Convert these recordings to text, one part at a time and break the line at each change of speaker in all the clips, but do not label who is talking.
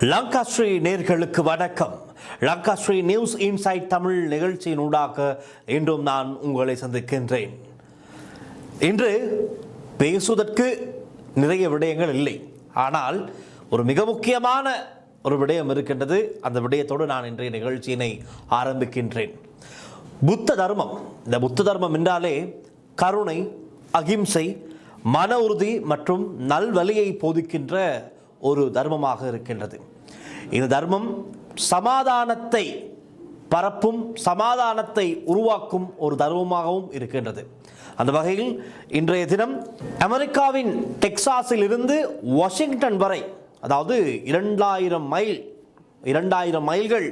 லங்காஸ்ரீ நேர்களுக்கு வணக்கம். Lankasri news inside Tamil நிகழ்ச்சியின் ஊடாக இன்றும் நான் உங்களை சந்திக்கின்றேன். இன்று பேசுவதற்கு நிறைய விடயங்கள் இல்லை, ஆனால் ஒரு மிக முக்கியமான ஒரு விடயம் இருக்கின்றது. அந்த விடயத்தோடு நான் இன்றைய நிகழ்ச்சியினை ஆரம்பிக்கின்றேன். புத்த தர்மம். இந்த புத்த தர்மம் என்றாலே கருணை, அகிம்சை, மன உறுதி மற்றும் நல்வழியை போதிக்கின்ற ஒரு தர்மமாக இருக்கின்றது. இந்த தர்மம் சமாதானத்தை பரப்பும், சமாதானத்தை உருவாக்கும் ஒரு தர்மமாகவும் இருக்கின்றது. அந்த வகையில் இன்றைய தினம் அமெரிக்காவின் டெக்சாஸில் இருந்து வாஷிங்டன் வரை, அதாவது 2000 மைல்கள்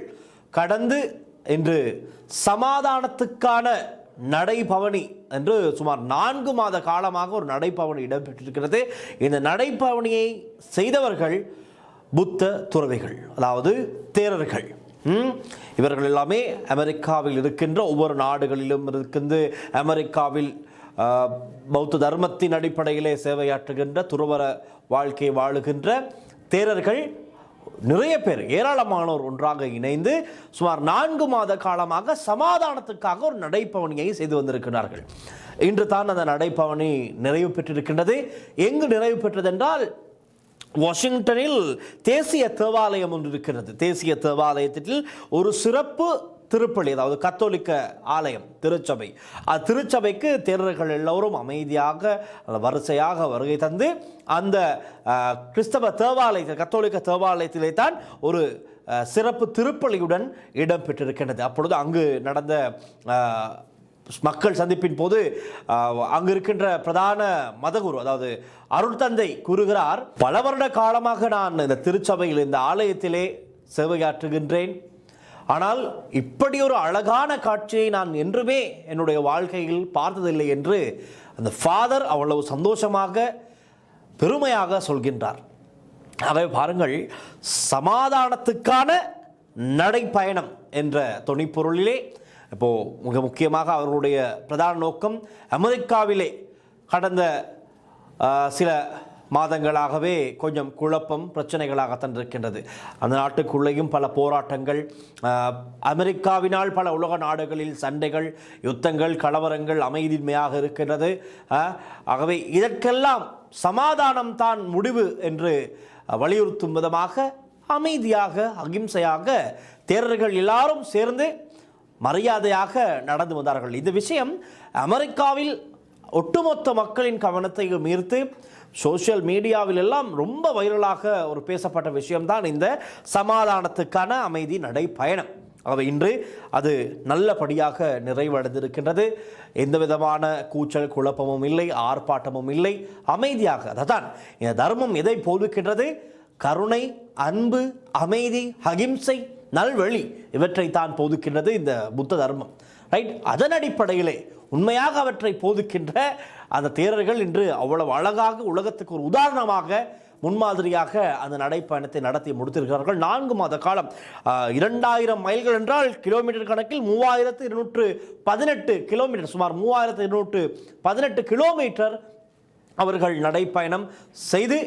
கடந்து இன்று சமாதானத்துக்கான நடைபவனி என்று சுமார் 4 மாத காலமாக ஒரு நடைபவனி இடம்பெற்றிருக்கிறது. இந்த நடைபவனியை செய்தவர்கள் புத்த துறவிகள், அதாவது தேரர்கள். இவர்கள் எல்லாமே அமெரிக்காவில் இருக்கின்ற ஒவ்வொரு நாடுகளிலும் இருக்கின்ற அமெரிக்காவில் பௌத்த தர்மத்தின் அடிப்படையிலே சேவையாற்றுகின்ற துறவர வாழ்க்கை வாழுகின்ற தேரர்கள் நிறைய பேர், ஏராளமானோர் ஒன்றாக இணைந்து சுமார் 4 மாத காலமாக சமாதானத்துக்காக ஒரு நடைபவனியை செய்து வந்திருக்கிறார்கள். இன்று தான் அந்த நடைபவனி நிறைவு பெற்றிருக்கின்றது. எங்கு நிறைவு பெற்றது என்றால், வாஷிங்டனில் தேசிய தேவாலயம் ஒன்று இருக்கிறது. தேசிய தேவாலயத்தில் ஒரு சிறப்பு திருப்பலி, அதாவது கத்தோலிக்க ஆலயம், திருச்சபை. திருச்சபைக்கு தேரர்கள் எல்லோரும் அமைதியாக வரிசையாக வருகை தந்து அந்த கிறிஸ்தவ தேவாலயத்தில், கத்தோலிக்க தேவாலயத்திலே தான் ஒரு சிறப்பு திருப்பலியுடன் இடம்பெற்றிருக்கின்றது. அப்பொழுது அங்கு நடந்த மக்கள் சந்திப்பின் போது அங்கு இருக்கின்ற பிரதான மதகுரு, அதாவது அருட்தந்தை கூறுகிறார், பல வருட காலமாக நான் இந்த திருச்சபையில், இந்த ஆலயத்திலே சேவையாற்றுகின்றேன். ஆனால் இப்படி ஒரு அழகான காட்சியை நான் என்றுமே என்னுடைய வாழ்க்கையில் பார்த்ததில்லை என்று அந்த ஃபாதர் அவ்வளவு சந்தோஷமாக, பெருமையாக சொல்கின்றார். ஆகவே பாருங்கள், சமாதானத்துக்கான நடைப்பயணம் என்ற தொனிப்பொருளிலே இப்போது மிக முக்கியமாக அவர்களுடைய பிரதான நோக்கம் அமெரிக்காவிலே கடந்த சில மாதங்களாகவே கொஞ்சம் குழப்பம், பிரச்சனைகளாகத்தான் இருக்கின்றது. அந்த நாட்டுக்குள்ளேயும் பல போராட்டங்கள், அமெரிக்காவினால் பல உலக நாடுகளில் சண்டைகள், யுத்தங்கள், கலவரங்கள், அமைதியின்மையாக இருக்கின்றது. ஆகவே இதற்கெல்லாம் சமாதானம் தான் முடிவு என்று வலியுறுத்தும் விதமாக அமைதியாக, அகிம்சையாக தேரர்கள் எல்லாரும் சேர்ந்து மரியாதையாக நடந்து வந்தார்கள். இந்த விஷயம் அமெரிக்காவில் ஒட்டுமொத்த மக்களின் கவனத்தையும் ஈர்த்து சோசியல் மீடியாவில் எல்லாம் ரொம்ப வைரலாக ஒரு பேசப்பட்ட விஷயம்தான் இந்த சமாதானத்துக்கான அமைதி நடைப்பயணம். ஆகவே இன்று அது நல்லபடியாக நிறைவடைந்திருக்கின்றது. எந்த விதமான கூச்சல் குழப்பமும் இல்லை, ஆர்ப்பாட்டமும் இல்லை, அமைதியாக. அதுதான் இந்த தர்மம் எதை போதிக்கின்றது? கருணை, அன்பு, அமைதி, அகிம்சை, நல்வழி, இவற்றை தான் போதிக்கின்றது இந்த புத்த தர்மம். ரைட். அதன் அடிப்படையிலே உண்மையாக அவற்றை போதிக்கின்ற அந்த தேரர்கள் இன்று அவ்வளவு அழகாக உலகத்துக்கு ஒரு உதாரணமாக, முன்மாதிரியாக அந்த நடைப்பயணத்தை நடத்தி முடித்திருக்கிறார்கள். 4 மாத காலம், 2000 மைல்கள் என்றால் கிலோமீட்டர் கணக்கில் 3218 கிலோமீட்டர், சுமார் 3218 கிலோமீட்டர் அவர்கள் நடைப்பயணம் செய்து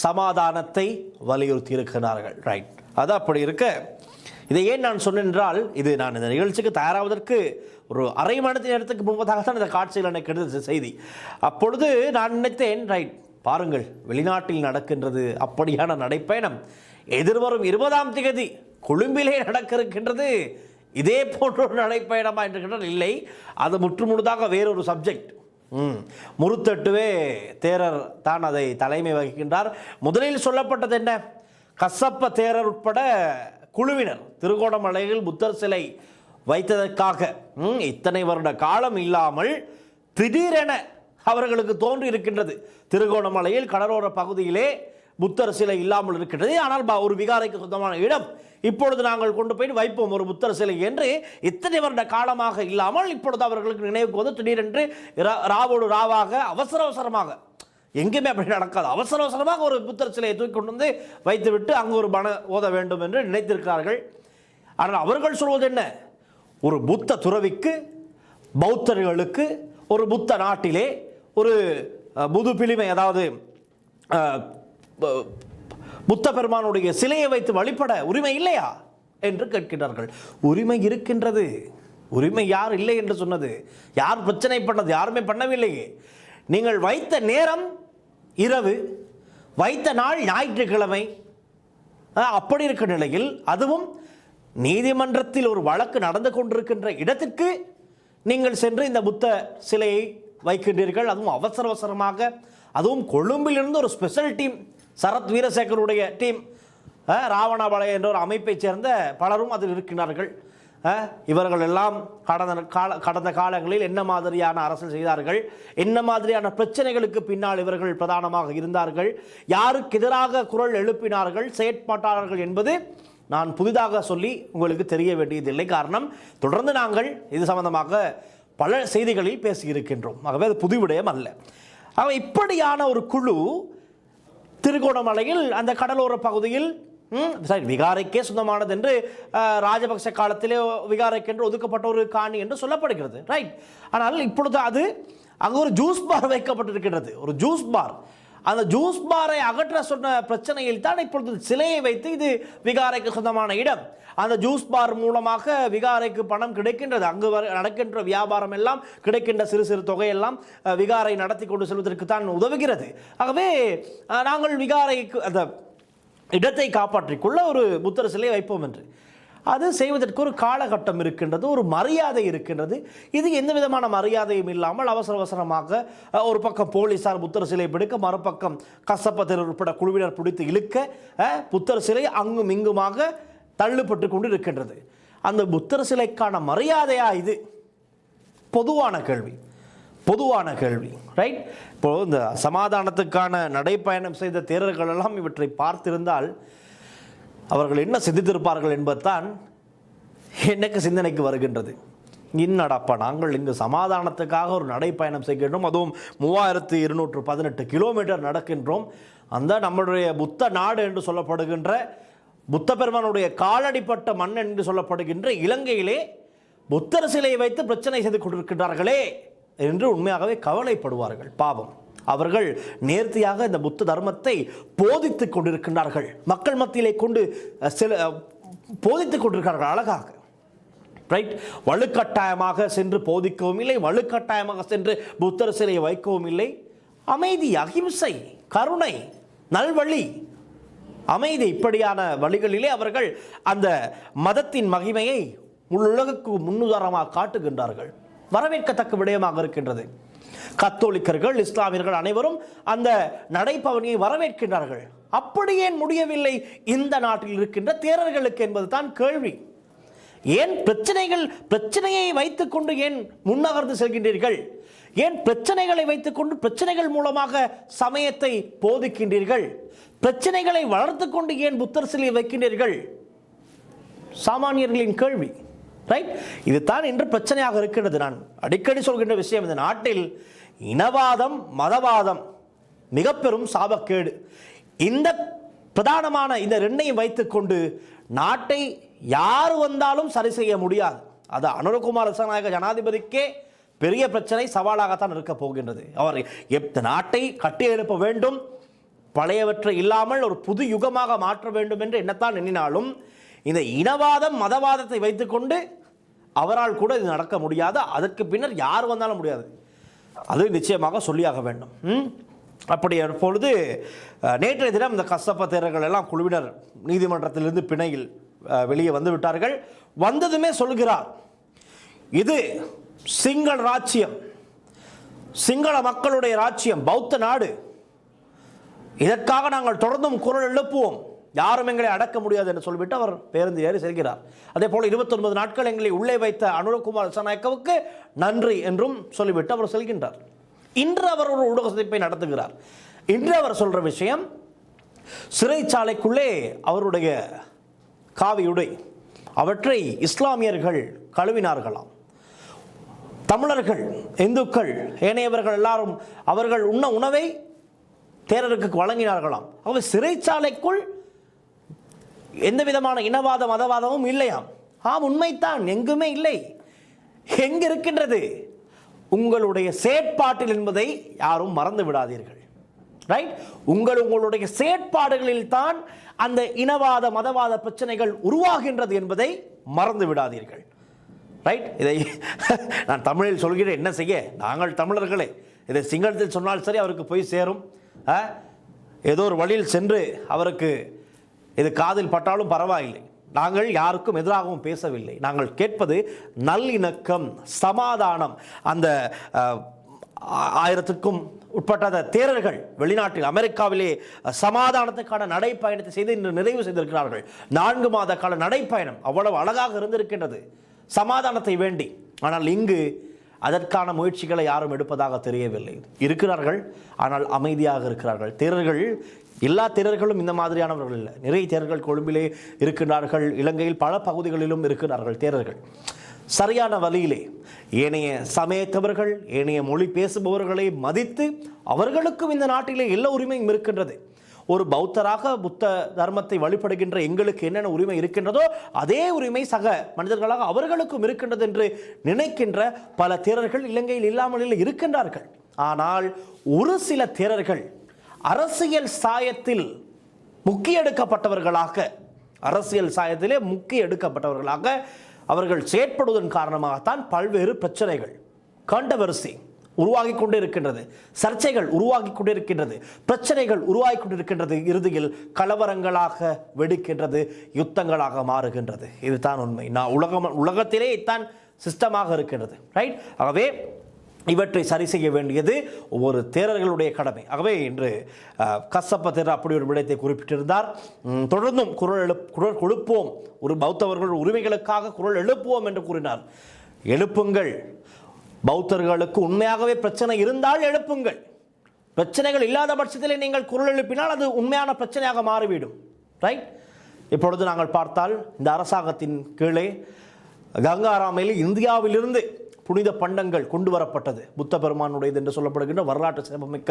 சமாதானத்தை வலியுறுத்தி இருக்கிறார்கள். ரைட். அது அப்படி இருக்க, இதை ஏன் நான் சொன்னேன் என்றால், இது நான் இந்த நிகழ்ச்சிக்கு தயாராவதற்கு ஒரு அரை மணி நேரத்துக்கு முன்பதாகத்தான் இந்த காட்சியில் எனக்கு கிடைத்த செய்தி. அப்பொழுது நான் நினைத்தேன், ரைட், பாருங்கள், வெளிநாட்டில் நடக்கின்றது அப்படியான நடைப்பயணம். எதிர்வரும் 20ஆம் தேதி கொழும்பிலே நடக்க இருக்கின்றது இதே போன்ற ஒரு நடைப்பயணமா என்று இல்லை, அது முற்றுமுழுதாக வேறொரு சப்ஜெக்ட். முருத்தட்டுவே தேரர் தான் அதை தலைமை வகிக்கின்றார். முதலில் சொல்லப்பட்டது என்ன? கசப்ப தேரர் உட்பட குழுவினர் திருகோணமலையில் புத்தர் சிலை வைத்ததற்காக இத்தனை வருட காலம் இல்லாமல் திடீரென அவர்களுக்கு தோன்றி இருக்கின்றது. திருகோணமலையில் கடலோர பகுதியிலே புத்தர் சிலை இல்லாமல் இருக்கின்றது, ஆனால் ஒரு விகாரைக்கு சொந்தமான இடம், இப்பொழுது நாங்கள் கொண்டு போய் வைப்போம் ஒரு புத்தர் சிலை என்று இத்தனை வருட காலமாக இல்லாமல் இப்பொழுது அவர்களுக்கு நினைவுக்கு வந்து திடீரென்று ராவோடு ராவாக அவசரமாக, எங்கேயுமே அப்படி நடக்காது, அவசரமாக ஒரு புத்தர் சிலையை தூக்கி கொண்டு வந்து வைத்துவிட்டு அங்கு ஒரு மன ஓத வேண்டும் என்று நினைத்திருக்கிறார்கள். ஆனால் அவர்கள் சொல்வது என்ன? ஒரு புத்த துறவிக்கு, பௌத்தர்களுக்கு ஒரு புத்த நாட்டிலே ஒரு புது பிலிமை, அதாவது புத்த பெருமானுடைய சிலையை வைத்து வழிபட உரிமை இல்லையா என்று கேட்கிறார்கள். உரிமை இருக்கின்றது. உரிமை யார் இல்லை என்று சொன்னது? யார் பிரச்சனை பண்ணது? யாருமே பண்ணவில்லையே. நீங்கள் வைத்த நேரம் இரவு, வைத்த நாள் ஞாயிற்றுக்கிழமை. அப்படி இருக்கிற நிலையில், அதுவும் நீதிமன்றத்தில் ஒரு வழக்கு நடந்து கொண்டிருக்கின்ற இடத்திற்கு நீங்கள் சென்று இந்த புத்த சிலையை வைக்கின்றீர்கள். அதுவும் அவசர அவசரமாக, அதுவும் கொழும்பிலிருந்து ஒரு ஸ்பெஷல் டீம், சரத் வீரசேகருடைய டீம், ராவணாபாளைய என்ற ஒரு அமைப்பைச் சேர்ந்த பலரும் அதில் இருக்கிறார்கள். இவர்கள் எல்லாம் கடந்த காலங்களில் என்ன மாதிரியான அரசியல் செய்தார்கள், என்ன மாதிரியான பிரச்சனைகளுக்கு பின்னால் இவர்கள் பிரதானமாக இருந்தார்கள், யாருக்கு எதிராக குரல் எழுப்பினார்கள், செயற்பாட்டாளர்கள் என்பது நான் புதிதாக சொல்லி உங்களுக்கு தெரிய வேண்டியதில்லை. காரணம், தொடர்ந்து நாங்கள் இது சம்பந்தமாக பல செய்திகளில் பேசியிருக்கின்றோம். ஆகவே அது புது விடயம் அல்ல. ஆகவே இப்படியான ஒரு குழு திருகோணமலையில் அந்த கடலோர பகுதியில் விகாரைக்கே சொந்தமானது என்று ராஜபக்ச காலத்திலே விகாரைக்கென்று ஒதுக்கப்பட்ட ஒரு காணி என்று சொல்லப்படுகிறது. ரைட். ஆனால் இப்பொழுது அது அங்கே ஒரு ஜூஸ் பார் வைக்கப்பட்டிருக்கிறது. ஒரு ஜூஸ் பார். அந்த ஜூஸ் பாரை அகற்ற சொன்ன பிரச்சனையில் தான் இப்பொழுது சிலையை வைத்து இது விகாரைக்கு சொந்தமான இடம், அந்த ஜூஸ் பார் மூலமாக விகாரைக்கு பணம் கிடைக்கின்றது, அங்கு நடக்கின்ற வியாபாரம் எல்லாம் கிடைக்கின்ற சிறு சிறு தொகையெல்லாம் விகாரை நடத்தி கொண்டு செல்வதற்கு தான் உதவுகிறது. ஆகவே நாங்கள் விகாரைக்கு அந்த இடத்தை காப்பாற்றிக்கொள்ள ஒரு புத்தர் சிலையை வைப்போம் என்று, அது செய்வதற்கு ஒரு காலகட்டம் இருக்கின்றது, ஒரு மரியாதை இருக்கின்றது. இது எந்த விதமான மரியாதையும் இல்லாமல் அவசர அவசரமாக ஒரு பக்கம் போலீசார் புத்தர் சிலை பிடிக்க, மறுபக்கம் கசப்பத்தினர் உட்பட குழுவினர் பிடித்து இழுக்க, புத்தர் சிலை அங்கும் இங்குமாக தள்ளுப்பட்டு கொண்டு இருக்கின்றது. அந்த புத்தர் சிலைக்கான மரியாதையா இது? பொதுவான கேள்வி, பொதுவான கேள்வி. ரைட். இப்போது இந்த சமாதானத்துக்கான நடைப்பயணம் செய்த தேரர்கள் எல்லாம் இவற்றை பார்த்திருந்தால் அவர்கள் என்ன சிந்தித்திருப்பார்கள் என்பதுதான் எனக்கு சிந்தனைக்கு வருகின்றது. இன்னடப்பா, நாங்கள் இங்கு சமாதானத்துக்காக ஒரு நடைப்பயணம் செய்கின்றோம், அதுவும் 3218 கிலோமீட்டர் நடக்கின்றோம். அந்த நம்மளுடைய புத்த நாடு என்று சொல்லப்படுகின்ற, புத்த பெருமானுடைய காலடிப்பட்ட மண் என்று சொல்லப்படுகின்ற இலங்கையிலே புத்தர் சிலையை வைத்து பிரச்சனை செய்து கொண்டிருக்கின்றார்களே என்று உண்மையாகவே கவலைப்படுவார்கள். பாவம், அவர்கள் நேர்த்தியாக இந்த புத்த தர்மத்தை போதித்துக் கொண்டிருக்கின்றார்கள், மக்கள் மத்தியிலே கொண்டு போதித்துக் கொண்டிருக்கிறார்கள் அழகாக. ரைட். வலுக்கட்டாயமாக சென்று போதிக்கவும் இல்லை, வலுக்கட்டாயமாக சென்று புத்தர் சிலையை வைக்கவும் இல்லை. அமைதி, அகிம்சை, கருணை, நல்வழி, அமைதி, இப்படியான வழிகளிலே அவர்கள் அந்த மதத்தின் மகிமையை உலகுக்கு முன்னுதாரணமாக காட்டுகின்றார்கள். வரவேற்கத்தக்க விடயமாக இருக்கின்றது. கத்தோலிக்கர்கள், இஸ்லாமியர்கள் அனைவரும் அந்த நடைபவனியை வரவேற்கின்றார்கள். அப்படி ஏன் முடியவில்லை இந்த நாட்டில் இருக்கின்ற தேரர்களுக்கு என்பது தான் கேள்வி. ஏன் பிரச்சனையை வைத்துக்கொண்டு ஏன் முன்னகர்ந்து செல்கின்றீர்கள்? ஏன் பிரச்சனைகளை வைத்துக்கொண்டு பிரச்சனைகள் மூலமாக சமயத்தை போதிக்கின்றீர்கள்? பிரச்சனைகளை வளர்த்து கொண்டு ஏன் புத்தர் சிலையை வைக்கின்றீர்கள்? சாமானியர்களின் கேள்வி. ரைட். இதுதான் இன்று பிரச்சனையாக இருக்கிறது. நான் அடிக்கடி சொல்கின்ற விஷயம், இந்த நாட்டில் இனவாதம், மதவாதம் மிக பெரும் சாபக்கேடு. இந்த பிரதானமான இந்த ரெண்டையும் வைத்துக்கொண்டு நாட்டை யார் வந்தாலும் சரி செய்ய முடியாது. அது அனுரகுமார் திசாநாயக்க ஜனாதிபதிக்கே பெரிய பிரச்சனை, சவாலாகத்தான் இருக்க போகின்றது. அவர் நாட்டை கட்டி எழுப்ப வேண்டும், பழையவற்றை இல்லாமல் ஒரு புது யுகமாக மாற்ற வேண்டும் என்று என்னத்தான் எண்ணினாலும் இந்த இனவாதம், மதவாதத்தை வைத்துக்கொண்டு அவரால் கூட இது நடக்க முடியாது. அதற்கு பின்னர் யார் வந்தாலும் முடியாது, அது நிச்சயமாக சொல்லியாக வேண்டும். அப்படி பொழுது நேற்றைய தினம் இந்த கசப்ப தேரர்கள் எல்லாம் குழுவினர் நீதிமன்றத்திலிருந்து பிணையில் வெளியே வந்து விட்டார்கள். வந்ததுமே சொல்கிறார், இது சிங்கள ராஜ்யம், சிங்கள மக்களுடைய ராஜ்யம், பௌத்த நாடு, இதற்காக நாங்கள் தொடர்ந்தும் குரல் எழுப்புவோம், யாரும் எங்களை அடக்க முடியாது என்று சொல்லிவிட்டு அவர் பேருந்து ஏறி செல்கிறார். அதே போல 29 நாட்கள் எங்களை உள்ளே வைத்த அனுரகுமார் திசாநாயக்கவுக்கு நன்றி என்றும் சொல்லிவிட்டு அவர் செல்கின்றார். இன்று அவர் ஒரு ஊடக சந்திப்பை நடத்துகிறார். இன்று அவர் சொல்ற விஷயம், சிறைச்சாலைக்குள்ளே அவருடைய காவியுடை அவற்றை இஸ்லாமியர்கள் கழுவினார்களாம், தமிழர்கள், இந்துக்கள், ஏனையவர்கள் எல்லாரும் அவர்கள் உண்ண உணவை தேரருக்கு வழங்கினார்களாம். அவர் சிறைச்சாலைக்குள் எந்த விதமான இனவாத மதவாதமும் இல்லையாம். உண்மைத்தான், எங்குமே இல்லை. எங்க இருக்கின்றது? உங்களுடைய செயற்பாட்டில் என்பதை யாரும் மறந்து விடாதீர்கள். ரைட்? உங்களுடைய செயற்பாடுகளில் தான் அந்த இனவாத மதவாத பிரச்சனைகள் உருவாகின்றது என்பதை மறந்து விடாதீர்கள். ரைட்? இதை நான் தமிழில் சொல்கிறேன், என்ன செய்ய, நாங்கள் தமிழர்களே. இதை சிங்களத்தில் சொன்னால் சரி, அவருக்கு போய் சேரும். ஏதோ ஒரு வழியில் சென்று அவருக்கு இது காதில் பட்டாலும் பரவாயில்லை. நாங்கள் யாருக்கும் எதிராகவும் பேசவில்லை. நாங்கள் கேட்பது நல்லிணக்கம், சமாதானம். அந்த 1000க்கும் உட்பட்ட தேரர்கள் வெளிநாட்டில் அமெரிக்காவிலே சமாதானத்துக்கான நடைப்பயணத்தை செய்து இன்று நிறைவு செய்திருக்கிறார்கள். 4 மாத கால நடைப்பயணம் அவ்வளவு அழகாக இருந்திருக்கின்றது சமாதானத்தை வேண்டி. ஆனால் இங்கு அதற்கான முயற்சிகளை யாரும் எடுப்பதாக தெரியவில்லை. இருக்கிறார்கள், ஆனால் அமைதியாக இருக்கிறார்கள். தேரர்கள், எல்லா தேரர்களும் இந்த மாதிரியானவர்கள் இல்லை. நிறைய தேரர்கள் கொழும்பிலே இருக்கின்றார்கள், இலங்கையில் பல பகுதிகளிலும் இருக்கிறார்கள் தேரர்கள். சரியான வழியிலே ஏனைய சமயத்தவர்கள், ஏனைய மொழி பேசுபவர்களை மதித்து அவர்களுக்கும் இந்த நாட்டிலே எல்லா உரிமையும் இருக்கின்றது. ஒரு பௌத்தராக புத்த தர்மத்தை வழிபடுகின்ற எங்களுக்கு என்னென்ன உரிமை இருக்கின்றதோ அதே உரிமை சக மனிதர்களாக அவர்களுக்கும் இருக்கின்றது என்று நினைக்கின்ற பல தேரர்கள் இலங்கையில் இல்லாமல் இருக்கின்றார்கள். ஆனால் ஒரு சில தேரர்கள் அரசியல் சாயத்தில் முக்கிய எடுக்கப்பட்டவர்களாக, அரசியல் சாயத்திலே முக்கிய எடுக்கப்பட்டவர்களாக அவர்கள் செயற்படுவதன் காரணமாகத்தான் பல்வேறு பிரச்சனைகள், கான்ட்ரோவர்சி உருவாகி கொண்டே இருக்கின்றது, சர்ச்சைகள் உருவாகி கொண்டே இருக்கின்றது, பிரச்சனைகள் உருவாகி கொண்டிருக்கின்றது. இறுதியில் கலவரங்களாக வெடிக்கின்றது, யுத்தங்களாக மாறுகின்றது. இதுதான் உண்மை. உலகத்திலே இதுதான் சிஸ்டமாக இருக்கின்றது. ரைட்? ஆகவே இவற்றை சரி செய்ய வேண்டியது ஒவ்வொரு தேரர்களுடைய கடமை. ஆகவே இன்று கசப்ப தேரர் அப்படி ஒரு விடயத்தை குறிப்பிட்டிருந்தார். தொடர்ந்தும் குரல் கொடுப்போம், ஒரு பௌத்தவர்கள் உரிமைகளுக்காக குரல் எழுப்புவோம் என்று கூறினார். எழுப்புங்கள். பௌத்தர்களுக்கு உண்மையாகவே பிரச்சனை இருந்தால் எழுப்புங்கள். பிரச்சனைகள் இல்லாத பட்சத்திலே நீங்கள் குரல் எழுப்பினால் அது உண்மையான பிரச்சனையாக மாறிவிடும். ரைட்? இப்பொழுது நாங்கள் பார்த்தால் இந்த அரசாங்கத்தின் கீழே கங்காராமையில் இந்தியாவிலிருந்து புனித பண்டங்கள் கொண்டு வரப்பட்டது. புத்த பெருமானுடையது என்று சொல்லப்படுகின்ற வரலாற்று சிறப்புமிக்க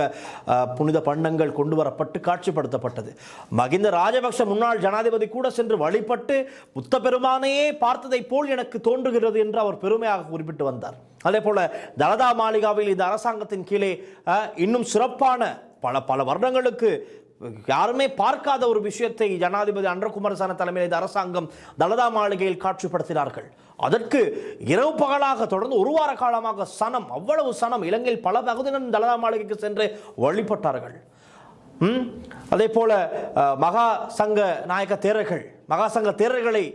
புனித பண்டங்கள் கொண்டு வரப்பட்டு காட்சிப்படுத்தப்பட்டது. மகிந்த ராஜபக்ஷ முன்னாள் ஜனாதிபதி கூட சென்று வழிபட்டு புத்த பெருமானையே பார்த்ததை போல் எனக்கு தோன்றுகிறது என்று அவர் பெருமையாக குறிப்பிட்டு வந்தார். அதே போல தலதா மாளிகாவில் இந்த அரசாங்கத்தின் கீழே இன்னும் சிறப்பான பல வருடங்களுக்கு யாருமே பார்க்காத ஒரு விஷயத்தை ஜனாதிபதி அன்றகுமாரசான தலைமையில் இந்த அரசாங்கம் தலதா மாளிகையில் காட்சிப்படுத்தினார்கள். அதற்கு இரவு பகலாக தொடர்ந்து ஒரு வார காலமாக சனம், அவ்வளவு சனம், இலங்கையில் பல பகுதியினர் தலதா மாளிகைக்கு சென்று வழிபட்டார்கள். அதே போல மகா சங்க நாயக்க தேரர்கள், மகா சங்க தேரர்களை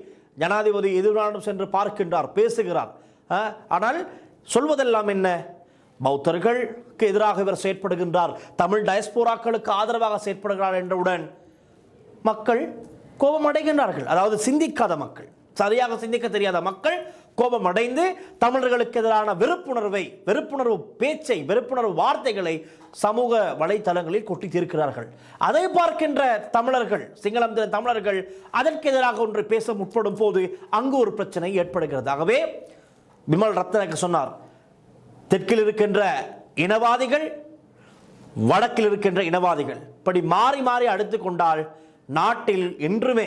ஜனாதிபதி எதிர்நாடும் சென்று பார்க்கின்றார், பேசுகிறார். ஆனால் சொல்வதெல்லாம் என்ன? பௌத்தர்களுக்கு எதிராக இவர் செயற்படுகின்றார், தமிழ் டயஸ்போராக்களுக்கு ஆதரவாக செயற்படுகிறார் என்றவுடன் மக்கள் கோபம் அடைகின்றார்கள். அதாவது சிந்திக்காத மக்கள், சரியாக சிந்திக்க தெரியாத மக்கள் கோபம் அடைந்து தமிழர்களுக்கு எதிரான வெறுப்புணர்வு பேச்சை, வெறுப்புணர்வு வார்த்தைகளை சமூக வலைத்தளங்களில் கொட்டி தீர்க்கிறார்கள். அதை பார்க்கின்ற தமிழர்கள், சிங்களம் தமிழர்கள் அதற்கு எதிராக ஒன்று பேச முற்படும் போது அங்கு ஒரு பிரச்சனை ஏற்படுகிறது. ஆகவே விமல் ரத்னக்கு சொன்னார், தெற்கில் இருக்கின்ற இனவாதிகள், வடக்கில் இருக்கின்ற இனவாதிகள் இப்படி மாறி மாறி அடுத்து கொண்டால் நாட்டில் என்றுமே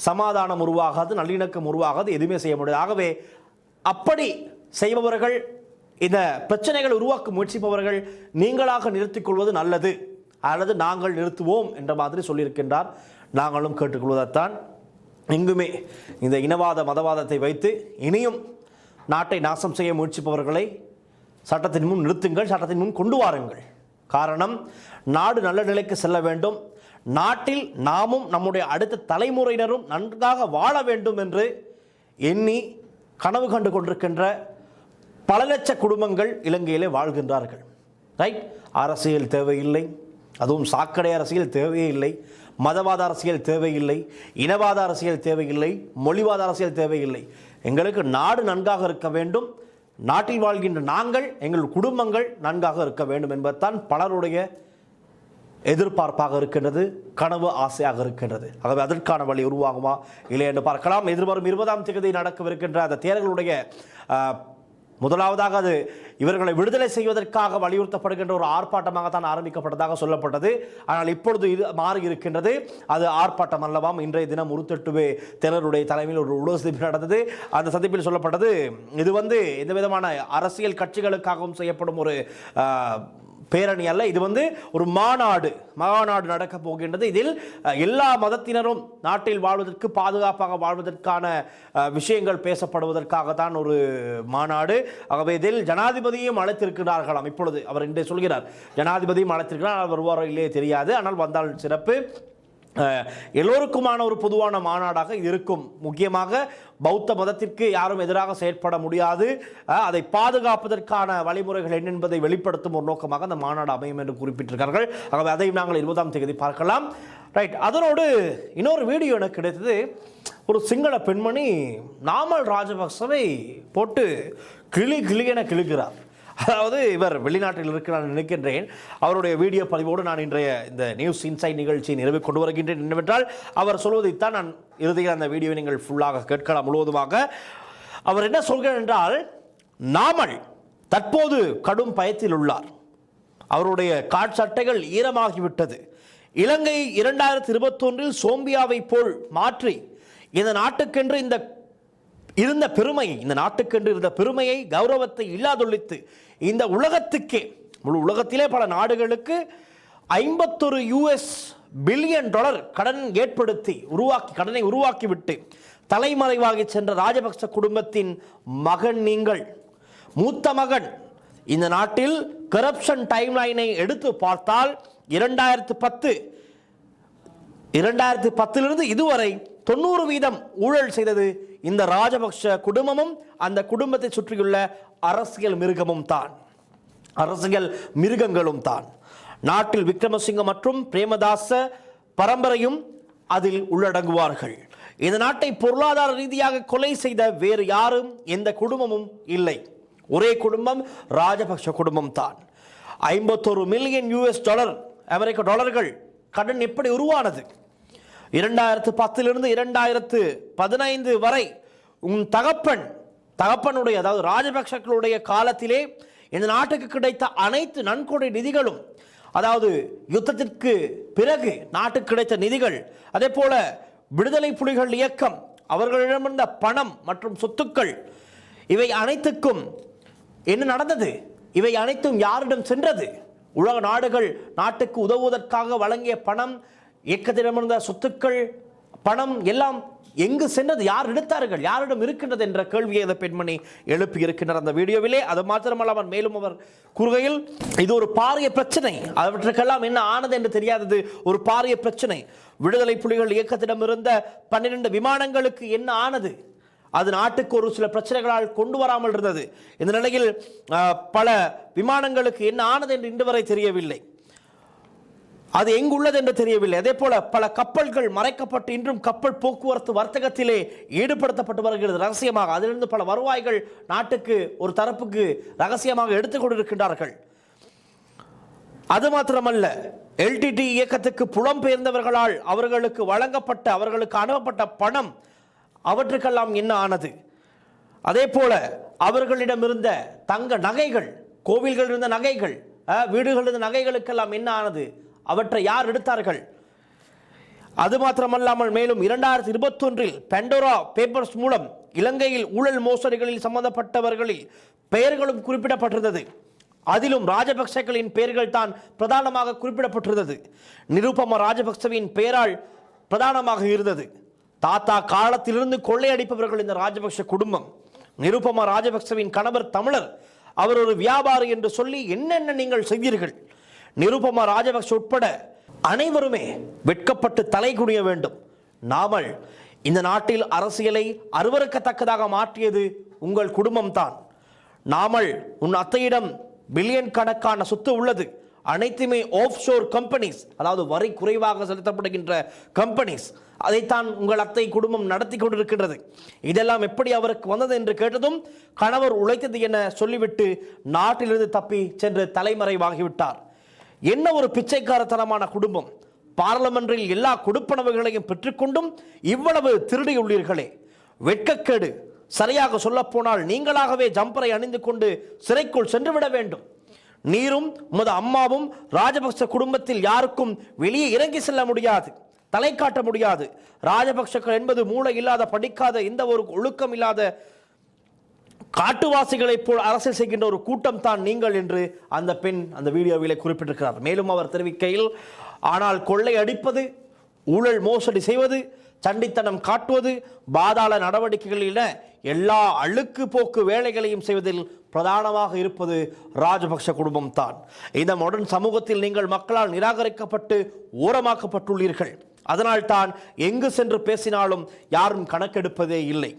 சமாதானம் உருவாகாது, நல்லிணக்கம் உருவாகாது, எதுவுமே செய்ய முடியாது. ஆகவே அப்படி செய்பவர்கள், இந்த பிரச்சனைகள் உருவாக்க முயற்சிப்பவர்கள் நீங்களாக நிறுத்திக் கொள்வது நல்லது, அல்லது நாங்கள் நிறுத்துவோம் என்ற மாதிரி சொல்லியிருக்கின்றார். நாங்களும் கேட்டுக்கொள்வதைத்தான். எங்குமே இந்த இனவாத மதவாதத்தை வைத்து இனியும் நாட்டை நாசம் செய்ய முயற்சிப்பவர்களை சட்டத்தின் முன் நிறுத்துங்கள், சட்டத்தின் முன் கொண்டு வாருங்கள். காரணம், நாடு நல்ல நிலைக்கு செல்ல வேண்டும், நாட்டில் நாமும் நம்முடைய அடுத்த தலைமுறையினரும் நன்றாக வாழ வேண்டும் என்று எண்ணி கனவு கண்டு கொண்டிருக்கின்ற பல லட்ச குடும்பங்கள் இலங்கையிலே வாழ்கின்றார்கள். ரைட்? அரசியல் தேவையில்லை, அதுவும் சாக்கடை அரசியல் தேவையே இல்லை, மதவாத அரசியல் தேவையில்லை, இனவாத அரசியல் தேவையில்லை, மொழிவாத அரசியல் தேவையில்லை. எங்களுக்கு நாடு நன்றாக இருக்க வேண்டும், நாட்டில் வாழ்கின்ற நாங்கள், எங்கள் குடும்பங்கள் நன்றாக இருக்க வேண்டும் என்பதுதான் பலருடைய எதிர்பார்ப்பாக இருக்கின்றது, கனவு ஆசையாக இருக்கின்றது. ஆகவே அதற்கான வழி உருவாகுமா இல்லை என்று பார்க்கலாம். எதிர்வரும் 20ஆம் தேதி நடக்கவிருக்கின்ற அந்த தேர்தலுடைய முதலாவதாக அது இவர்களை விடுதலை செய்வதற்காக வலியுறுத்தப்படுகின்ற ஒரு ஆர்ப்பாட்டமாகத்தான் ஆரம்பிக்கப்பட்டதாக சொல்லப்பட்டது. ஆனால் இப்பொழுது இது மாறி இருக்கின்றது, அது ஆர்ப்பாட்டம் அல்லவாம். இன்றைய தினம் உருத்தெட்டுவே தேரருடைய தலைமையில் ஒரு உலக சந்திப்பு நடந்தது. அந்த சந்திப்பில் சொல்லப்பட்டது, இது எந்த விதமான அரசியல் கட்சிகளுக்காகவும் செய்யப்படும் ஒரு பேரணி அல்ல, இது ஒரு மாநாடு நடக்க போகின்றது. இதில் எல்லா மதத்தினரும் நாட்டில் வாழ்வதற்கு பாதுகாப்பாக வாழ்வதற்கான விஷயங்கள் பேசப்படுவதற்காகத்தான் ஒரு மாநாடு. ஆகவே இதில் ஜனாதிபதியும் அழைத்திருக்கிறார்களாம். இப்பொழுது அவர் இன்றைய சொல்கிறார், ஜனாதிபதியும் அழைத்திருக்கிறார், அவர் வருவாரோ இல்லையே தெரியாது, ஆனால் வந்தால் சிறப்பு. எல்லோருக்குமான ஒரு பொதுவான மாநாடாக இருக்கும். முக்கியமாக பௌத்த மதத்திற்கு யாரும் எதிராக செயற்பட முடியாது, அதை பாதுகாப்பதற்கான வழிமுறைகள் என்ன என்பதை வெளிப்படுத்தும் ஒரு நோக்கமாக அந்த மாநாடு அமையும் என்று குறிப்பிட்டிருக்கிறார்கள். ஆகவே அதையும் நாங்கள் 20ஆம் தேதி பார்க்கலாம். ரைட். அதனோடு இன்னொரு வீடியோ எனக்கு கிடைத்தது. ஒரு சிங்கள பெண்மணி நாமல் ராஜபக்சவை போட்டு கிளி என கிழிக்கிறார். அதாவது இவர் வெளிநாட்டில் இருக்கிறார் நினைக்கின்றேன். அவருடைய வீடியோ பதிவோடு நான் இன்றைய இந்த நியூஸ் இன்சைட் நிகழ்ச்சியை நிறைவு கொண்டு வருகின்றேன். என்னவென்றால் அவர் சொல்வதைத்தான் நான் இறுதியில் அந்த வீடியோவை நீங்கள் ஃபுல்லாக கேட்கலாம் முழுவதுமாக. அவர் என்ன சொல்கிறார் என்றால், நாமல் தற்போது கடும் பயத்தில் உள்ளார். அவருடைய காட்சட்டைகள் ஈரமாகிவிட்டது. இலங்கை 2021 சோம்பியாவை போல் மாற்றி இந்த நாட்டுக்கென்று இருந்த பெருமையை கௌரவத்தை இல்லாதொழித்து இந்த உலகத்துக்கே, முழு உலகத்திலே பல நாடுகளுக்கு $51 பில்லியன் கடனை உருவாக்கிவிட்டு தலைமறைவாகி சென்ற ராஜபக்ச குடும்பத்தின் மகன் நீங்கள். மூத்த மகன். இந்த நாட்டில் கரப்ஷன் டைம்லைனை எடுத்து பார்த்தால் 2010 இதுவரை 90% ஊழல் செய்தது இந்த ராஜபக்ஷ குடும்பமும் அந்த குடும்பத்தை சுற்றியுள்ள அரசியல் மிருகங்களும் தான். நாட்டில் விக்ரமசிங்க மற்றும் பிரேமதாச பரம்பரையும் அதில் உள்ளடங்குவார்கள். இந்த நாட்டை பொருளாதார ரீதியாக கொலை செய்த வேறு யாரும் எந்த குடும்பமும் இல்லை. ஒரே குடும்பம் ராஜபக்ஷ குடும்பம் தான். $51 மில்லியன் அமெரிக்க டாலர்கள் கடன் எப்படி உருவானது? 2010 2015 வரை உன் தகப்பனுடைய, அதாவது ராஜபக்சக்களுடைய காலத்திலே இந்த நாட்டுக்கு கிடைத்த அனைத்து நன்கொடை நிதிகளும், அதாவது யுத்தத்திற்கு பிறகு நாட்டுக்கு கிடைத்த நிதிகள், அதே போல விடுதலை புலிகள் இயக்கம் அவர்களிடமிருந்த பணம் மற்றும் சொத்துக்கள், இவை அனைத்துக்கும் என்ன நடந்தது? இவை அனைத்தும் யாரிடம் சென்றது? உலக நாடுகள் நாட்டுக்கு உதவுவதற்காக வழங்கிய பணம், இயக்கத்திடமிருந்த சொத்துக்கள், பணம் எல்லாம் எங்கு சென்றது? யார் எடுத்தார்கள்? யாரிடம் இருக்கின்றது என்ற கேள்வியை அந்த பெண்மணி எழுப்பி இருக்கின்றார் அந்த வீடியோவிலே. அது மாத்திரமல்ல, மேலும் அவர் கூறுகையில், இது ஒரு பாரிய பிரச்சனை, அவற்றுக்கெல்லாம் என்ன ஆனது என்று தெரியாதது ஒரு பாரிய பிரச்சனை. விடுதலை புலிகள் இயக்கத்திடம் இருந்த 12 விமானங்களுக்கு என்ன ஆனது? அது நாட்டுக்கு ஒரு சில பிரச்சனைகளால் கொண்டு வராமல் இருந்தது. இந்த நிலையில் பல விமானங்களுக்கு என்ன ஆனது என்று இன்று வரை தெரியவில்லை. அது எங்குள்ளது என்று தெரியவில்லை. அதே போல பல கப்பல்கள் மறைக்கப்பட்டு இன்றும் கப்பல் போக்குவரத்து வர்த்தகத்திலே ஈடுபடுத்தப்பட்டு வருகிறது ரகசியமாக. அதிலிருந்து பல வருவாய்கள் நாட்டுக்கு ஒரு தரப்புக்கு ரகசியமாக எடுத்துக் கொண்டிருக்கின்றார்கள். அது மாத்திரமல்ல, எல்டிடி இயக்கத்துக்கு புலம்பெயர்ந்தவர்களால் அவர்களுக்கு அனுப்பப்பட்ட பணம், அவற்றுக்கெல்லாம் என்ன ஆனது? அதே போல அவர்களிடம் இருந்த தங்க நகைகள், கோவில்கள் இருந்த நகைகள், வீடுகள் இருந்த நகைகளுக்கெல்லாம் என்ன ஆனது? அவற்றை யார் எடுத்தார்கள்? அது மாத்திரமல்லாமல் மேலும் 2021 பெண்டோரா பேப்பர்ஸ் மூலம் இலங்கையில் ஊழல் மோசடிகளில் சம்பந்தப்பட்டவர்களில் பெயர்களும் குறிப்பிடப்பட்டிருந்தது. அதிலும் ராஜபக்சகளின் பெயர்கள் தான் பிரதானமாக குறிப்பிடப்பட்டிருந்தது. நிருபமா ராஜபக்சவின் பெயரால் பிரதானமாக இருந்தது. தாத்தா காலத்திலிருந்து கொள்ளையடிப்பவர்கள் இந்த ராஜபக்ஷ குடும்பம். நிருபமா ராஜபக்சவின் கணவர் தமிழர், அவர் ஒரு வியாபாரி என்று சொல்லி என்னென்ன நீங்கள் செய்தீர்கள்? நிருபமா ராஜபக்ஷ உட்பட அனைவருமே வெட்கப்பட்டு தலை குனிய வேண்டும். நாமல் இந்த நாட்டில் அரசியலை அருவருக்கத்தக்கதாக மாற்றியது உங்கள் குடும்பம்தான். நாமல் உன் அத்தையிடம் பில்லியன் கணக்கான சொத்து உள்ளது. அனைத்துமே ஆஃப் ஷோர் கம்பெனிஸ், அதாவது வரி குறைவாக செலுத்தப்படுகின்ற கம்பெனிஸ். அதைத்தான் உங்கள் அத்தை குடும்பம் நடத்தி கொண்டிருக்கின்றது. இதெல்லாம் எப்படி அவருக்கு வந்தது என்று கேட்டதும் கணவர் உழைத்தது என சொல்லிவிட்டு நாட்டிலிருந்து தப்பி சென்று தலைமறைவாகிவிட்டார். என்ன ஒரு பிச்சைக்காரத்தனமான குடும்பம்! பார்லமென்றில் எல்லா கொடுப்பனவுகளையும் பெற்றுக்கொண்டும் இவ்வளவு திருடியுள்ளீர்களே, வெட்கக்கேடு. சரியாக சொல்ல போனால் நீங்களாகவே ஜம்பரை அணிந்து கொண்டு சிறைக்குள் சென்றுவிட வேண்டும். நீரும் உமது அம்மாவும் ராஜபக்ச குடும்பத்தில் யாருக்கும் வெளியே இறங்கி செல்ல முடியாது, தலை காட்ட முடியாது. ராஜபக்சக்கள் என்பது மூளை இல்லாத, படிக்காத, எந்த ஒரு ஒழுக்கம் இல்லாத காட்டுவாசிகளைப் போல் அரசியல் செய்கின்ற ஒரு கூட்டம் தான் நீங்கள் என்று அந்த பெண் அந்த வீடியோவிலே குறிப்பிட்டிருக்கிறார். மேலும் அவர் தெரிவிக்கையில், ஆனால் கொள்ளை அடிப்பது, ஊழல் மோசடி செய்வது, சண்டித்தனம் காட்டுவது, பாதாள நடவடிக்கைகள் என எல்லா அழுக்கு போக்கு வேலைகளையும் செய்வதில் பிரதானமாக இருப்பது ராஜபக்ஷ குடும்பம் தான். இந்த மாடர்ன் சமூகத்தில் நீங்கள் மக்களால் நிராகரிக்கப்பட்டு ஓரமாக்கப்பட்டுள்ளீர்கள். அதனால் தான் எங்கு சென்று பேசினாலும் யாரும் கணக்கெடுப்பதே இல்லை.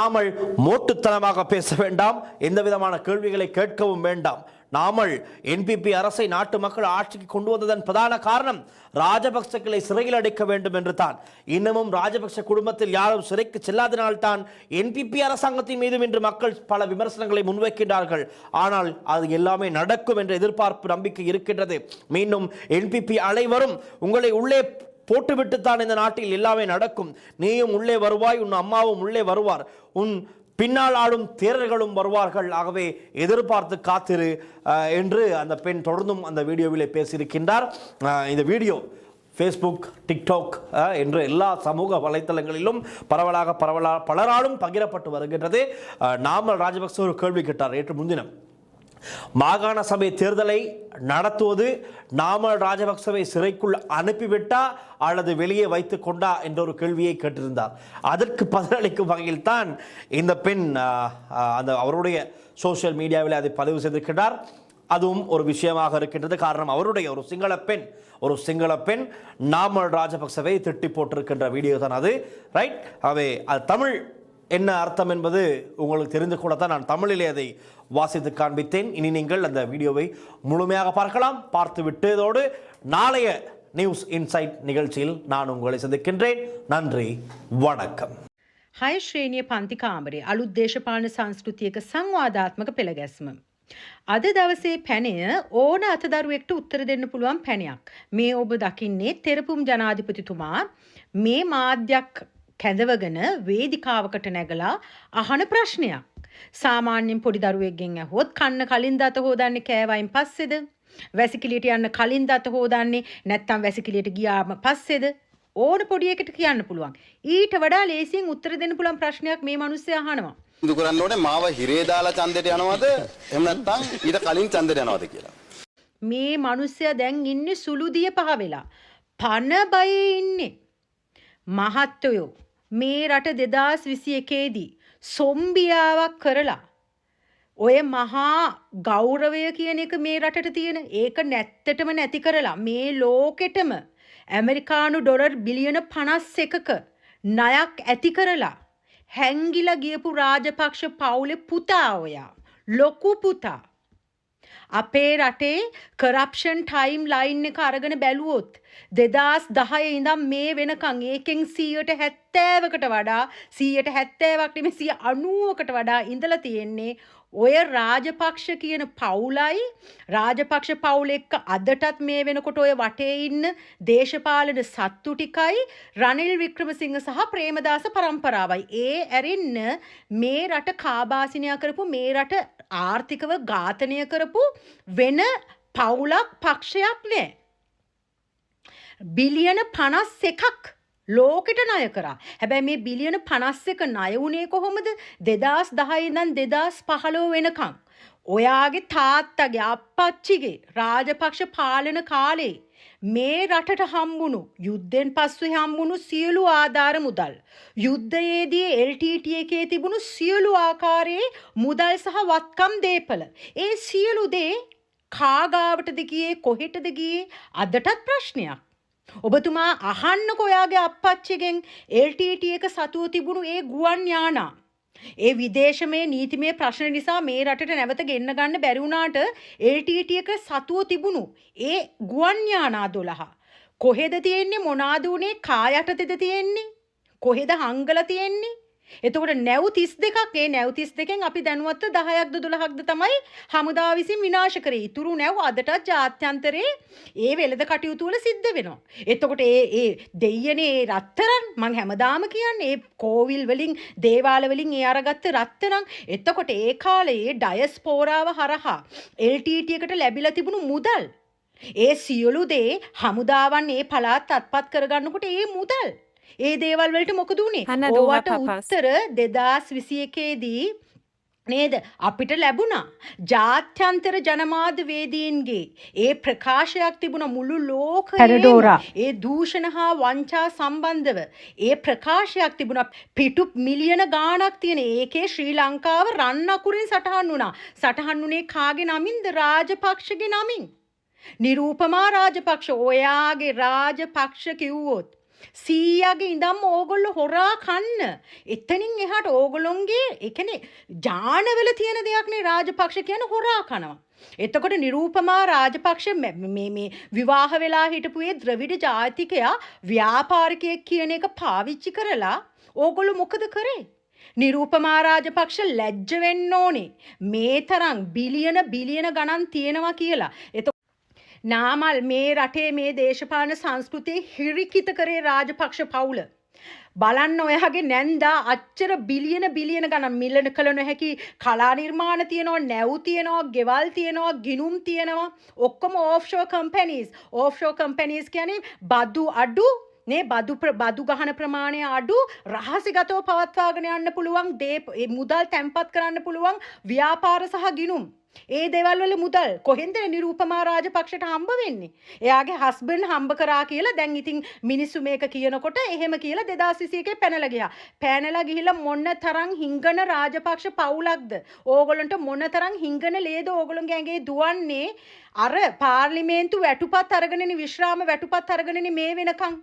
நாமல் மோட்டுத்தனமாக பேச வேண்டாம், எந்த விதமான கேள்விகளை கேட்கவும் வேண்டாம். நாமல் என்பிபி அரசை நாட்டு மக்கள் ஆட்சிக்கு கொண்டு வந்ததன் பிரதான காரணம் ராஜபக்சக்களை சிறையில் அடைக்க வேண்டும் என்று தான். இன்னமும் ராஜபக்ச குடும்பத்தில் யாரும் சிறைக்கு செல்லாதனால்தான் என்பிபி அரசாங்கத்தின் மீதும் இன்று மக்கள் பல விமர்சனங்களை முன்வைக்கின்றார்கள். ஆனால் அது எல்லாமே நடக்கும் என்ற எதிர்பார்ப்பு நம்பிக்கை இருக்கின்றது. மீண்டும் என்பிபி அலைவரும் உங்களை உள்ளே போட்டுவிட்டுத்தான் இந்த நாட்டில் எல்லாமே நடக்கும். நீயும் உள்ளே வருவாய், உன் அம்மாவும் உள்ளே வருவார், உன் பின்னால் ஆடும் தேரர்களும் வருவார்கள். ஆகவே எதிர்பார்த்து காத்திரு என்று அந்த பெண் தொடர்ந்தும் அந்த வீடியோவிலே பேசியிருக்கின்றார். இந்த வீடியோ ஃபேஸ்புக், டிக்டாக் என்று எல்லா சமூக வலைத்தளங்களிலும் பலராலும் பகிரப்பட்டு வருகின்றது. நாமல் ராஜபக்ச ஒரு கேள்வி கேட்டார் நேற்று முன்தினம். மாகாண சபை தேர்தலை நடத்துவது நாமல் ராஜபக்சவை சிறைக்குள் அனுப்பிவிட்டா அல்லது வெளியே வைத்துக் கொண்டா என்ற ஒரு கேள்வியை கேட்டிருந்தார். அதற்கு பதிலளிக்கும் வகையில் தான் இந்த பெண் அந்த அவருடைய சோசியல் மீடியாவில் அதை பதிவு செய்திருக்கிறார். அதுவும் ஒரு விஷயமாக இருக்கின்றது. காரணம், அவருடைய ஒரு சிங்கள பெண் நாமல் ராஜபக்சவை திட்டி போட்டிருக்கின்ற வீடியோ தான் அது. ரைட், அவை அது தமிழ் என்ன அர்த்தம் என்பது உங்களுக்கு தெரிந்து கூட தான் நான் தமிழிலே அதை வாசித்து காண்பித்தேன். இனி நீங்கள் அந்த வீடியோவை முழுமையாக பார்க்கலாம். பார்த்து விட்டதோடு நாளைய நியூஸ் இன்சைட் நிகழ்ச்சியில் நான் உங்களை சந்திக்கின்றேன். நன்றி, වණකම්.
හය ශ්‍රේණිය පන්ති කාමරේ අලුත් දේශපාලන සංස්කෘතියක සංවාදාත්මක පෙළගැස්ම. අද දවසේ පැනය ඕන අතදරුවෙක්ට උත්තර දෙන්න පුළුවන් පැනයක්. මේ ඔබ දකින්නේ තෙරපුම් ජනාධිපතිතුමා මේ මාධ්‍යයක් කැඳවගෙන වේදිකාවකට නැගලා අහන ප්‍රශ්නයක්. සාමාන්‍යයෙන් පොඩි දරුවෙක්ගෙන් ඇහුවොත් කන්න කලින් දත හොදන්නේ කෑවයින් පස්සේද? වැසිකිළියට යන්න කලින් දත හොදන්නේ නැත්නම් වැසිකිළියට ගියාම පස්සේද? ඕන පොඩි එකට කියන්න පුළුවන්. ඊට වඩා ලේසියෙන් උත්තර දෙන්න පුළුවන් ප්‍රශ්නයක් මේ මිනිස්සයා අහනවා.
ඉදු කරන්න ඕනේ මාව හිරේ දාලා ඡන්දයට යනවද? එහෙම නැත්නම් ඊට කලින් ඡන්දයට යනවද කියලා.
මේ මිනිස්සයා දැන් ඉන්නේ සුළුදිය පහ වෙලා. පන බයේ ඉන්නේ. මහත්තයෝ මේ රට 2021 දී සොම්බියාවක් කරලා ඔය මහා ගෞරවය කියන එක මේ රටට තියෙන ඒක නැත්තටම නැති කරලා මේ ලෝකෙටම ඇමරිකානු ඩොලර් බිලියන 51ක ණයක් ඇති කරලා හැංගිලා ගියපු රාජපක්ෂ පවුලේ පුතා ඔයා ලොකු පුතා අපේ රටේ කරප්ෂන් ටයිම් ලයින් එක අරගෙන බැලුවොත් 2010 ඉඳන් මේ වෙනකන් ඒකෙන් 70%කට වඩා 70%ක් නෙමෙයි 90%කට වඩා ඉඳලා තියෙන්නේ ඔය රාජපක්ෂ කියන පවුලයි රාජපක්ෂ පවුල එක්ක අදටත් මේ වෙනකොට ඔය වටේ ඉන්න දේශපාලන සත්තු ටිකයි රනිල් වික්‍රමසිංහ සහ ප්‍රේමදාස පරම්පරාවයි. ඒ ඇරෙන්න මේ රට කාබාසිනියා කරපු මේ රට ආර්ථිකව ඝාතනය කරපු වෙන පවුලක් පක්ෂයක් නෑ. බිලියන 51ක් ලෝකෙට ණය කරා. හැබැයි මේ බිලියන 51 ණය වුණේ කොහොමද? 2010 ඉඳන් 2015 වෙනකම්. ඔයාගේ තාත්තගේ අප්පච්චිගේ රාජපක්ෂ පාලන කාලේ මේ රටට හම්බුණු යුද්ධෙන් පස්සේ හම්බුණු සියලු ආධාර මුදල් යුද්ධයේදී LTT එකේ තිබුණු සියලු ආකාරයේ මුදල් සහ වත්කම් දීපල ඒ සියලු දේ කාගාවටද ගියේ කොහෙටද ගියේ අදටත් ප්‍රශ්නයක්. ඔබතුමා අහන්නකො ඔයාගේ අප්පච්චිගෙන් LTT එක සතුව තිබුණු ඒ ගුවන් යානා ඒ විදේශමය නීතිමය ප්‍රශ්න නිසා මේ රටට නැවත ගෙන්න ගන්න බැරි වුණාට LTT එක සතුව තිබුණු ඒ ගුවන් යානා 12 කොහෙද තියෙන්නේ මොනවාද උනේ කා යටතේද තියෙන්නේ කොහෙද හංගලා තියෙන්නේ එතකොට නැව් 32ක් ඒ නැව් 32කින් අපි දැනුවත්ව 10ක්ද 12ක්ද තමයි හමුදාව විසින් විනාශ කරේ. ඉතුරු නැව් අදටත් ජාත්‍යන්තරේ ඒ වෙළඳ කටයුතු වල සිද්ධ වෙනවා. එතකොට ඒ දෙයියනේ රත්තරන් මං හැමදාම කියන්නේ ඒ කෝවිල් වලින් දේවාල වලින් ඒ අරගත්ත රත්තරන්. එතකොට ඒ කාලේ ඩයස්පෝරාව හරහා LTT එකට ලැබිලා තිබුණු මුදල් ඒ සියලු දේ හමුදාවන් ඒ පළාත් අත්පත් කරගන්නකොට ඒ මුදල් ඒ දේවල් වලට මොකද උනේ? ඕවට උත්තර 2021 දී නේද අපිට ලැබුණා ජාත්‍යන්තර ජනමාධ්‍යවේදීන්ගේ ඒ ප්‍රකාශයක් තිබුණ මුළු ලෝකයේම
පැරඩෝරා.
ඒ දූෂණ හා වංචා සම්බන්ධව ඒ ප්‍රකාශයක් තිබුණා පිටු මිලියන ගාණක් තියෙන ඒකේ ශ්‍රී ලංකාව රන් අකුරින් සටහන් වුණා සටහන් වුණේ කාගේ නමින්ද රාජපක්ෂගේ නමින් නිරූපමා රාජපක්ෂ ඔයාගේ රාජපක්ෂ කිව්වොත් සීයාගේ ඉඳම් ඕගොල්ලෝ හොරා කන්න එතනින් එහාට ඕගොල්ලොන්ගේ ඒ කියන්නේ ජානවල තියෙන දෙයක් නේ රාජපක්ෂ කියන හොරා කනවා එතකොට නිරූපමා රාජපක්ෂ මේ විවාහ වෙලා හිටපු ඒ ද්‍රවිඩ ජාතිකයා ව්‍යාපාරිකයෙක් කියන එක පාවිච්චි කරලා ඕගොල්ලෝ මොකද කරේ නිරූපමා රාජපක්ෂ ලැජ්ජ වෙන්න ඕනේ මේ තරම් බිලියන ගණන් තියෙනවා කියලා නාමල් මේ රටේ මේ දේශපාලන සංස්කෘතිය හිරිකිත කරේ රාජපක්ෂ පවුල. බලන්න ඔයගේ නැන්දා අච්චර බිලියන ගණන් මිලන කළ නොහැකි කලා නිර්මාණ තියෙනවා, නැව් තියෙනවා, ගෙවල් තියෙනවා, ගිනුම් තියෙනවා. ඔක්කොම ඕෆ්ෂෝර් කම්පැනිස් කියන්නේ බදු අඩු නේ බදු ගහන ප්‍රමාණය අඩු රහසිගතව පවත්වාගෙන යන්න පුළුවන් මුදල් තැන්පත් කරන්න පුළුවන් ව්‍යාපාර සහ ගිනුම්. ඒ දේවල් වල මුදල් කොහෙන්ද නිරූපමා රාජපක්ෂට හම්බ වෙන්නේ? එයාගේ හස්බන්ඩ් හම්බ කරා කියලා දැන් ඉතින් මිනිස්සු මේක කියනකොට එහෙම කියලා 2021 පැනලා ගියා. පැනලා ගිහිල්ලා මොන තරම් හිංගන රාජපක්ෂ පවුලක්ද? ඕගොල්ලන්ට මොන තරම් හිංගන ලේද ඕගොල්ලන්ගේ ඇඟේ දුවන්නේ? අර පාර්ලිමේන්තු වැටුපත් අරගෙනනේ විශ්‍රාම වැටුපත් අරගෙනනේ මේ වෙනකන්.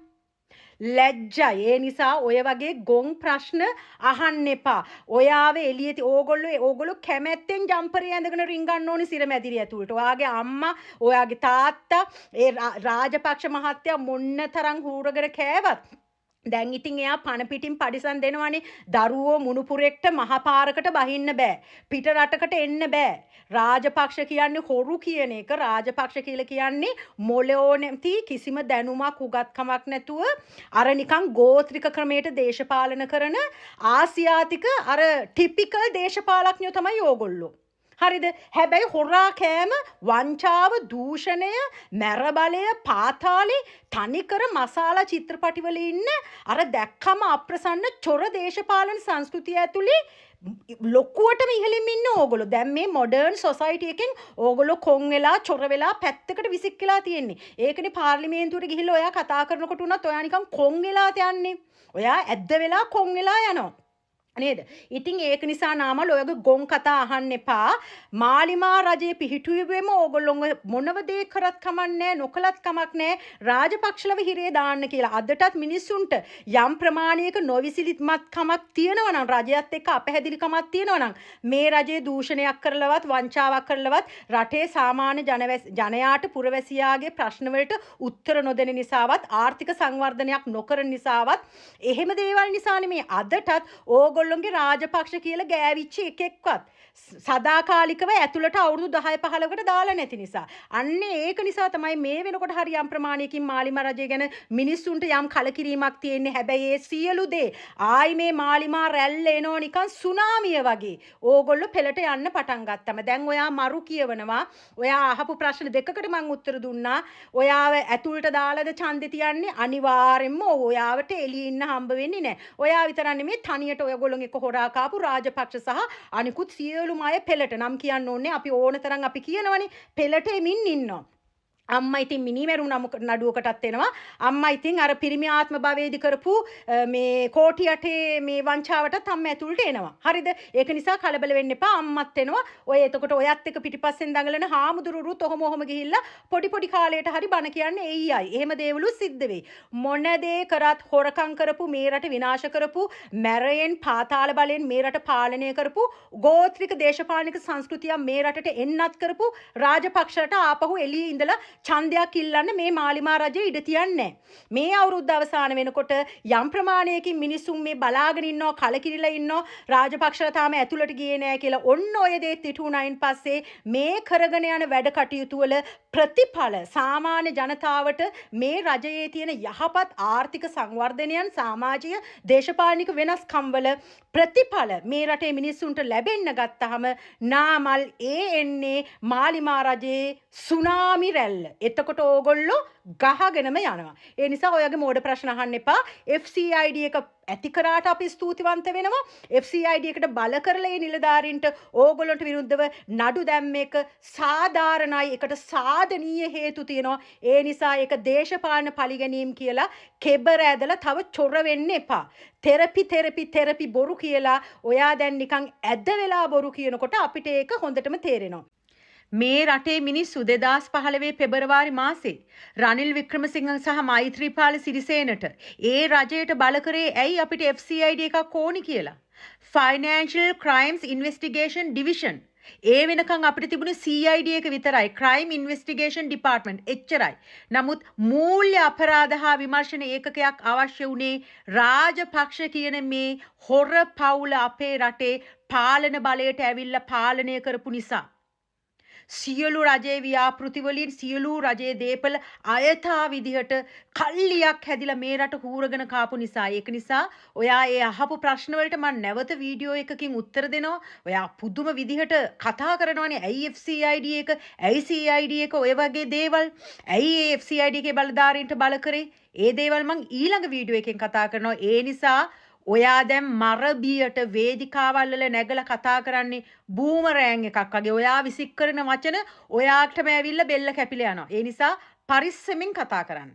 ලැජ්ජයි ඒ නිසා ඔය වගේ ගොන් ප්‍රශ්න අහන්න එපා. ඔයාව එළියට ඕගොල්ලෝ කැමැත්තෙන් ජම්පරේ ඇඳගෙන රින්ගන්න ඕනේ සිර මැදිරිය ඇතුළට. ඔයාගේ අම්මා, ඔයාගේ තාත්තා, ඒ රාජපක්ෂ මහත්තයා මොන්න තරම් හූරගෙන කෑවත් දැන් ඉතින් එයා පණ පිටින් පඩිසන් දෙනවනේ දරුවෝ මුණුපුරෙක්ට මහපාරකට බහින්න බෑ. පිට රටකට එන්න බෑ. රාජපක්ෂ කියන්නේ හොරු කියන එක රාජපක්ෂ කියලා කියන්නේ මොළෝ නැති කිසිම දැනුමක් උගත්කමක් නැතුව අර නිකන් ගෝත්‍රික ක්‍රමයට දේශපාලන කරන ආසියාතික අර ටිපිකල් දේශපාලඥයෝ තමයි ඕගොල්ලෝ. හරිද? හැබැයි හොරා කෑම, වංචාව, දූෂණය, මැරබලය, පාතාලේ තනිකර මසාලා චිත්‍රපටිවල ඉන්න අර දැක්කම අප්‍රසන්න චොර දේශපාලන සංස්කෘතිය ඇතුලේ ලොකුවටම ඉහළින් ඉන්න ඕගොල්ලෝ. දැන් මේ මොඩර්න් සොසයිටි එකෙන් ඕගොල්ලෝ කොන් වෙලා චොර වෙලා පැත්තකට විසික්කලා තියෙන්නේ. ඒකනේ පාර්ලිමේන්තුවට ගිහිල්ලා ඔයා කතා කරනකොට උනත් ඔයා නිකන් කොන් වෙලා යන්නේ. ඔයා ඇද්ද වෙලා කොන් වෙලා යනවා. නේද? ඉතින් ඒක නිසා නාමල් ඔයගේ ගොන් කතා අහන්න එපා. මාලිමා රජයේ පිහිටුවෙම ඕගොල්ලෝ මොනව දේ කරත් කමන්නේ නොකලත් කමක් නැහැ. රාජපක්ෂලව හිරේ දාන්න කියලා. අදටත් මිනිස්සුන්ට යම් ප්‍රමාණයක නොවිසිලිමත් කමක් තියෙනවා නම් රජයත් එක්ක අපහැදිලි කමක් තියෙනවා නම් මේ රජයේ දූෂණයක් කරලවත් වංචාවක් කරලවත් රටේ සාමාන්‍ය ජනයාට පුරවැසියාගේ ප්‍රශ්න වලට උත්තර නොදෙන නිසාවත් ආර්ථික සංවර්ධනයක් නොකරන නිසාවත් එහෙම දේවල් නිසානේ මේ අදටත් ඕගොල්ලෝගේ රාජපක්ෂ කියලා ගෑවිච්ච එකෙක්වත් සදාකාලිකව ඇතුළට අවුරුදු 10-15කට දාලා නැති නිසා. අන්න ඒක නිසා තමයි මේ වෙනකොට හරි යම් ප්‍රමාණයකින් මාලිමා රජය ගැන මිනිස්සුන්ට යම් කලකිරීමක් තියෙන්නේ. හැබැයි ඒ සියලු දේ ආයි මේ මාලිමා රැල්ල එනෝ නිකන් සුනාමිය වගේ. ඕගොල්ලෝ පෙළට යන්න පටන් ගත්තම දැන් ඔයා මරු කියවනවා. ඔයා අහපු ප්‍රශ්න දෙකකට මම උත්තර දුන්නා. ඔයාව ඇතුළට දාලාද ඡන්දෙ තියන්නේ? අනිවාර්යෙන්ම ඔයාවට එළියේ ඉන්න හම්බ වෙන්නේ නැහැ. ඔයා විතරක් නෙමෙයි තනියට ඔයගොල්ලෝගේ හොරා කාපු රාජපක්ෂ සහ අනිකුත් සියලුම අය පෙළට නම් කියන්න ඕනේ. අපි ඕන තරම් අපි කියනවනේ පෙළට එමින් ඉන්නවා. අම්මා ඉතින් මිනිමෙරු නඩුවකටත් එනවා. අම්මා ඉතින් අර පිරිමි ආත්ම භවයේදී කරපු මේ කෝටියටේ මේ වංචාවටත් අම්මා ඇතුළට එනවා. හරිද? ඒක නිසා කලබල වෙන්න එපා. අම්මත් එනවා. ඔය එතකොට ඔයත් එක පිටිපස්සෙන් දඟලන හාමුදුරුවරුත් ඔහොම ගිහිල්ලා පොඩි කාලයට හරි බණ කියන්නේ එයියයි. එහෙම දේවලු සිද්ධ වෙයි. මොන දේ කරත් හොරකම් කරපු මේ රට විනාශ කරපු මැරයෙන් පාතාල බලෙන් මේ රට පාලනය කරපු ගෝත්‍රික දේශපාලනික සංස්කෘතිය මේ රටට එන්නත් කරපු රාජපක්ෂට ආපහු එළියේ ඉඳලා ඡන්දයක් ඉල්ලන්න මේ මාලිමා රජය ඉඩ තියන්නේ. මේ අවුරුද්ද අවසාන වෙනකොට යම් ප්‍රමාණයකින් මිනිස්සුන් මේ බලාගෙන ඉන්නවා කලකිරිලා ඉන්නවා රාජපක්ෂලා තාම ඇතුළට ගියේ නෑ කියලා. ඔන්න ඔය දේත් ඉටුණයින් පස්සේ මේ කරගෙන යන වැඩ කටයුතු වල ප්‍රතිඵල සාමාන්‍ය ජනතාවට මේ රජයේ තියෙන යහපත් ආර්ථික සංවර්ධනයන් සමාජීය දේශපාලනික වෙනස්කම් වල ප්‍රතිඵල මේ රටේ මිනිස්සුන්ට ලැබෙන්න ගත්තහම නාමල් ඒ එන්නේ මාලිමා රජයේ සුනාමි රැල්ල. එතකොට ඕගොල්ලෝ ගහගෙනම යනවා. ඒ නිසා ඔයගේ මෝඩ ප්‍රශ්න අහන්න එපා. FCID එක ඇති කරාට අපි ස්තුතිවන්ත වෙනවා. FCID එකට බල කරලා ඒ නිලධාරීන්ට ඕගොල්ලන්ට විරුද්ධව නඩු දැම්ම එක සාධාරණයි. ඒකට සාධනීය හේතු තියෙනවා. ඒ නිසා ඒක දේශපාලන පරිගැනීම් කියලා කෙබර ඇදලා තව චොර වෙන්න එපා. තෙරපි බොරු කියලා ඔයා දැන් නිකන් ඇද්ද වෙලා බොරු කියනකොට අපිට ඒක හොඳටම තේරෙනවා. මේ රටේ මිනිස්සු 2015 පෙබරවාරි මාසේ රනිල් වික්‍රමසිංහ සහ මෛත්‍රීපාල සිරිසේනට ඒ රජයට බල කරේ ඇයි අපිට FCID එකක් ඕනි කියලා. Financial Crimes Investigation Division. ඒ වෙනකන් අපිට තිබුණේ CID එක විතරයි. Crime Investigation Department එච්චරයි. නමුත් මූල්‍ය අපරාධ හා විමර්ශන ඒකකයක් අවශ්‍ය වුණේ රාජපක්ෂ කියන මේ හොර පවුල අපේ රටේ පාලන බලයට ඇවිල්ලා පාලනය කරපු නිසා. සියලු රජයේ ව්‍යාපෘති වලින් සියලු රජයේ දේපල අයථා විදිහට කල්ලියක් හැදිලා මේ රට හූරගෙන කාපු නිසා ඒක නිසා ඔයා ඒ අහපු ප්‍රශ්න වලට මම නැවත වීඩියෝ එකකින් උත්තර දෙනවා. ඔයා පුදුම විදිහට කතා කරනවානේ ඇයි FCID එක ඇයි CID එක ඔය වගේ දේවල් ඇයි ඒ FCID එකේ බලධාරීන්ට බල කරේ ඒ දේවල් මම ඊළඟ වීඩියෝ එකෙන් කතා කරනවා. ඒ නිසා ඔයා දැන් මරබියට වේදිකාවල් වල නැගලා කතා කරන්නේ බූමරෑන් එකක් වගේ. ඔයා විසික් කරන වචන ඔයාටම ඇවිල්ලා බෙල්ල කැපිලා යනවා. ඒ නිසා පරිස්සමින් කතා කරන්න.